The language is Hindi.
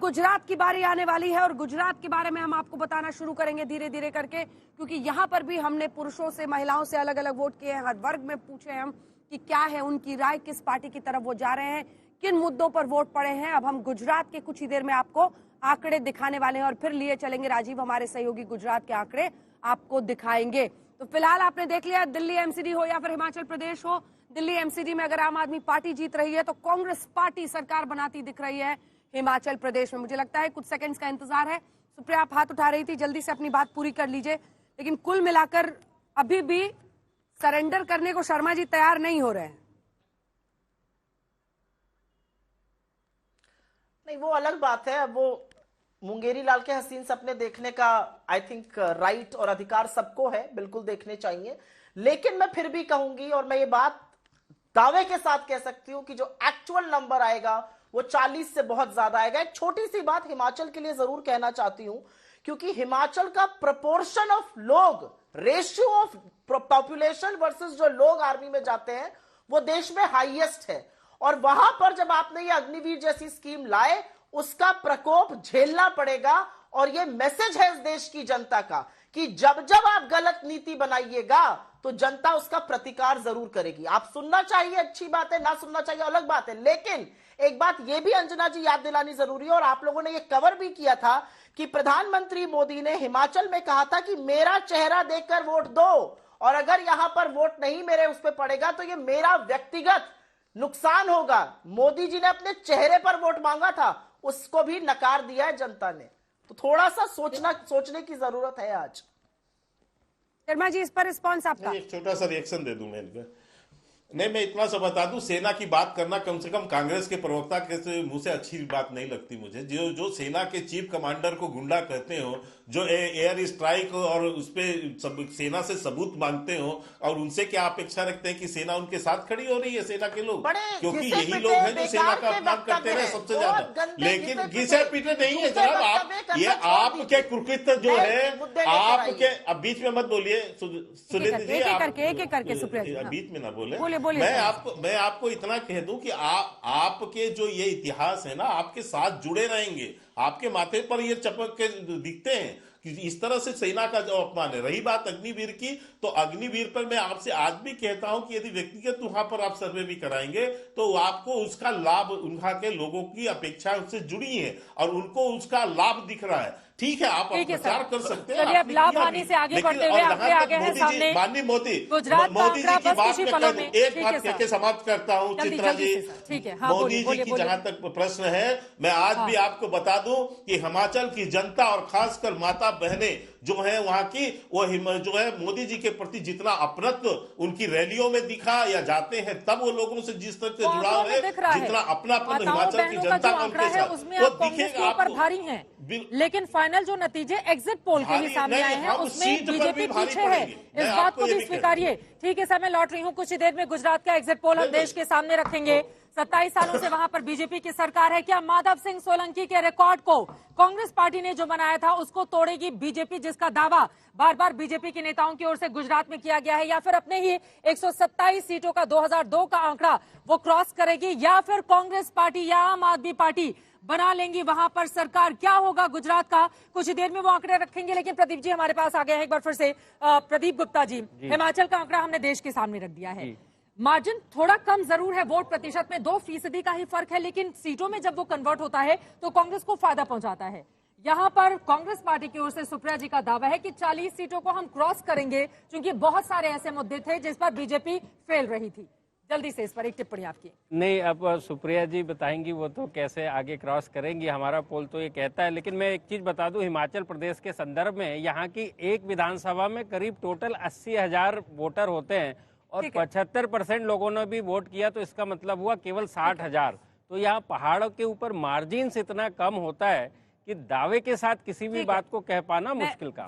गुजरात की बारी आने वाली है और गुजरात के बारे में हम आपको बताना शुरू करेंगे धीरे धीरे करके, क्योंकि यहाँ पर भी हमने पुरुषों से महिलाओं से अलग अलग वोट किए हैं। हर वर्ग में पूछे हम कि क्या है उनकी राय, किस पार्टी की तरफ वो जा रहे हैं, किन मुद्दों पर वोट पड़े हैं। अब हम गुजरात के कुछ ही देर में आपको आंकड़े दिखाने वाले हैं और फिर लिए चलेंगे राजीव, हमारे सहयोगी गुजरात के आंकड़े आपको दिखाएंगे। तो फिलहाल आपने देख लिया, दिल्ली एमसीडी हो या फिर हिमाचल प्रदेश हो, दिल्ली एमसीडी में अगर आम आदमी पार्टी जीत रही है तो कांग्रेस पार्टी सरकार बनाती दिख रही है हिमाचल प्रदेश में। मुझे लगता है कुछ सेकंड्स का इंतजार है। सुप्रिया, आप हाथ उठा रही थी, जल्दी से अपनी बात पूरी कर लीजिए। लेकिन कुल मिलाकर अभी भी सरेंडर करने को शर्मा जी तैयार नहीं हो रहे हैं। नहीं, वो अलग बात है। अब वो मुंगेरी लाल के हसीन सपने देखने का आई थिंक राइट और अधिकार सबको है, बिल्कुल देखने चाहिए। लेकिन मैं फिर भी कहूंगी और मैं ये बात दावे के साथ कह सकती हूं कि जो एक्चुअल नंबर आएगा वो 40 से बहुत ज्यादा आएगा। एक छोटी सी बात हिमाचल के लिए जरूर कहना चाहती हूं, क्योंकि हिमाचल का प्रोपोर्शन ऑफ लोग, रेशियो ऑफ पॉपुलेशन वर्सेस जो लोग आर्मी में जाते हैं, वो देश में हाईएस्ट है। और वहां पर जब आपने ये अग्निवीर जैसी स्कीम लाए, उसका प्रकोप झेलना पड़ेगा। और ये मैसेज है इस देश की जनता का कि जब जब आप गलत नीति बनाइएगा तो जनता उसका प्रतिकार जरूर करेगी। आप सुनना चाहिए, अच्छी बात है, ना सुनना चाहिए अलग बात है। लेकिन एक बात यह भी अंजना जी याद दिलानी जरूरी है, और आप लोगों ने यह कवर भी किया था कि प्रधानमंत्री मोदी ने हिमाचल में कहा था कि मेरा चेहरा देखकर वोट दो, और अगर यहां पर वोट नहीं मेरे उस पर पड़ेगा तो यह मेरा व्यक्तिगत नुकसान होगा। मोदी जी ने अपने चेहरे पर वोट मांगा था, उसको भी नकार दिया है जनता ने। तो थोड़ा सा सोचने की जरूरत है आज। शर्मा जी, इस पर रिस्पॉन्स आपका? एक छोटा सा रिएक्शन दे दूं मैं इनका। नहीं, मैं इतना सा बता दूं, सेना की बात करना कम से कम कांग्रेस के प्रवक्ता के मुंह से अच्छी बात नहीं लगती मुझे। जो सेना के चीफ कमांडर को गुंडा कहते हो, जो एयर स्ट्राइक और उस पे सेना से सबूत मांगते हो, और उनसे क्या अपेक्षा रखते हैं कि सेना उनके साथ खड़ी हो रही है? सेना के लोग, क्योंकि यही लोग हैं जो सेना का अपमान करते रहे सबसे ज्यादा। लेकिन घिसे पीटे नहीं है जनाब। आप ये आपके कुकृत्य जो है आपके, अब बीच में मत बोलिए सुरेंद्र जी, एक एक करके सुप्रिया, बीच में ना बोले। बोलिए। मैं आपको इतना कह दूं कि आपके जो ये इतिहास है ना, आपके साथ जुड़े रहेंगे। आपके माथे पर ये चपक के दिखते हैं कि इस तरह से सेना का जो अपमान है। रही बात अग्निवीर की, तो अग्निवीर पर मैं आपसे आज भी कहता हूं कि यदि व्यक्तिगत वहां पर आप सर्वे भी कराएंगे तो आपको उसका लाभ, उनका के लोगों की अपेक्षा उससे जुड़ी है और उनको उसका लाभ दिख रहा है। ठीक है, आप प्रचार कर सकते हैं। चलिए, अब लाभ हानि से आगे बढ़ते हुए आगे हैं सामने माननीय मोदी जी की बात में एक बात कह के समाप्त करता हूं चित्रा जी। ठीक है, मोदी जी की जहां तक प्रश्न है, मैं आज भी आपको बता दूं कि हिमाचल की जनता और खासकर माता बहनें जो है वहां की, वो जो है मोदी जी के प्रति जितना अपनत्व उनकी रैलियों में दिखा या जाते हैं तब वो लोगों से जिस तरह से जुड़ाव है, जितना अपनापन हिमाचल की जनता का उनके साथ, वो दिखेगा आपको। भारी है, लेकिन फाइनल जो नतीजे एग्जिट पोल के ही सामने आए हैं उसमें बीजेपी पीछे है, इस बात को भी स्वीकारिए। ठीक है सर, मैं लौट रही हूँ, कुछ ही देर में गुजरात का एग्जिट पोल हम देश के सामने रखेंगे। 27 सालों से वहां पर बीजेपी की सरकार है। क्या माधव सिंह सोलंकी के रिकॉर्ड को कांग्रेस पार्टी ने जो बनाया था उसको तोड़ेगी बीजेपी, जिसका दावा बार बार बीजेपी के नेताओं की ओर से गुजरात में किया गया है, या फिर अपने ही 127 सीटों का 2002 का आंकड़ा वो क्रॉस करेगी, या फिर कांग्रेस पार्टी या आम आदमी पार्टी बना लेंगी वहां पर सरकार? क्या होगा गुजरात का, कुछ ही देर में वो आंकड़े रखेंगे। लेकिन प्रदीप जी हमारे पास आ गए हैं एक बार फिर से। प्रदीप गुप्ता जी, हिमाचल का आंकड़ा हमने देश के सामने रख दिया है। मार्जिन थोड़ा कम जरूर है, वोट प्रतिशत में 2% का ही फर्क है, लेकिन सीटों में जब वो कन्वर्ट होता है तो कांग्रेस को फायदा पहुंचाता है। यहाँ पर कांग्रेस पार्टी की ओर से सुप्रिया जी का दावा है कि 40 सीटों को हम क्रॉस करेंगे, क्योंकि बहुत सारे ऐसे मुद्दे थे जिस पर बीजेपी फेल रही थी। जल्दी से इस पर एक टिप्पणी आपकी। नहीं, अब सुप्रिया जी बताएंगी वो तो कैसे आगे क्रॉस करेंगी, हमारा पोल तो ये कहता है। लेकिन मैं एक चीज बता दूं, हिमाचल प्रदेश के संदर्भ में यहाँ की एक विधानसभा में करीब टोटल 80,000 वोटर होते हैं और 75% लोगों ने भी वोट किया, तो इसका मतलब हुआ केवल 60,000। तो यहाँ पहाड़ों के ऊपर मार्जिन इतना कम होता है कि दावे के साथ किसी भी बात को कह पाना मुश्किल काम।